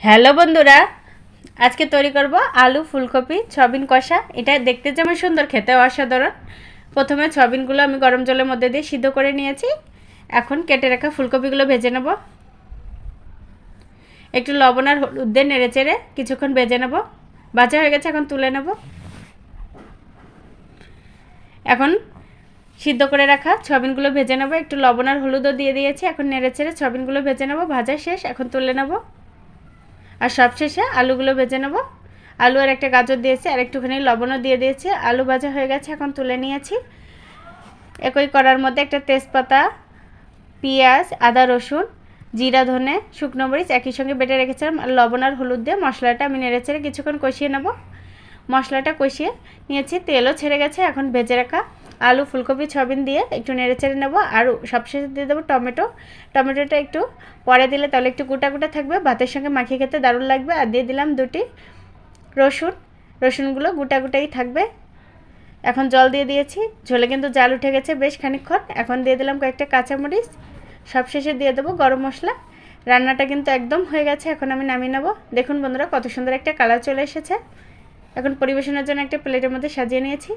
Hello বন্ধুরা, আজকে তৈরি করব আলু ফুলকপি সয়াবিন কষা। এটা দেখতে যেমন সুন্দর, খেতেও অসাধারণ। প্রথমে সয়াবিনগুলো আমি গরম জলের মধ্যে দিয়ে সিদ্ধ করে নিয়েছি। এখন কেটে রাখা ফুলকপিগুলো ভেজে নেব। একটু লবণ আর হলুদ দিয়ে নেড়ে চেড়ে কিছুক্ষণ ভেজে নেব। ভাজা হয়ে গেছে, এখন তুলে নেব। এখন সিদ্ধ করে রাখা সয়াবিনগুলো ভেজে নেব। একটু লবণ আর হলুদও দিয়ে দিয়েছি। এখন নেড়ে চেড়ে সয়াবিনগুলো ভেজে নেব। ভাজা শেষ, এখন তুলে নেব। আর সবশেষে আলুগুলো ভেজে নেব। আলু আর একটা গাজর দিয়েছি, আর একটুখানি লবণও দিয়ে দিয়েছি। আলু ভাজা হয়ে গেছে, এখন তুলে নিয়েছি। একই কড়ার মধ্যে একটা তেজপাতা, পেঁয়াজ, আদা, রসুন, জিরা, ধনে, শুকনো মরিচ একই সঙ্গে বেটে রেখেছিলাম। আর লবণ আর হলুদ দিয়ে মশলাটা আমি নেড়েচেড়ে কিছুক্ষণ কষিয়ে নেব। মশলাটা কষিয়ে নিয়েছি, তেলও ছেড়ে গেছে। এখন ভেজে রাখা আলু ফুলকপি সয়াবিন দিয়ে একটু নেড়েচেড়ে নেব। আর সবশেষে দিয়ে দেবো টমেটো। টমেটোটা একটু পরে দিলে তাহলে একটু গোটা গোটা থাকবে, ভাতের সঙ্গে মাখিয়ে খেতে দারুণ লাগবে। আর দিয়ে দিলাম দুটি রসুন। রসুনগুলো গোটা গোটাই থাকবে। এখন জল দিয়ে দিয়েছি, ঝোলে কিন্তু জাল উঠে গেছে বেশ খানিকক্ষণ। এখন দিয়ে দিলাম কয়েকটা কাঁচামরিচ। সবশেষে দিয়ে দেবো গরম মশলা। রান্নাটা কিন্তু একদম হয়ে গেছে, এখন আমি নামিয়ে নেব। দেখুন বন্ধুরা, কত সুন্দর একটা কালার চলে এসেছে। এখন পরিবেশনের জন্য একটা প্লেটের মধ্যে সাজিয়ে নিয়েছি।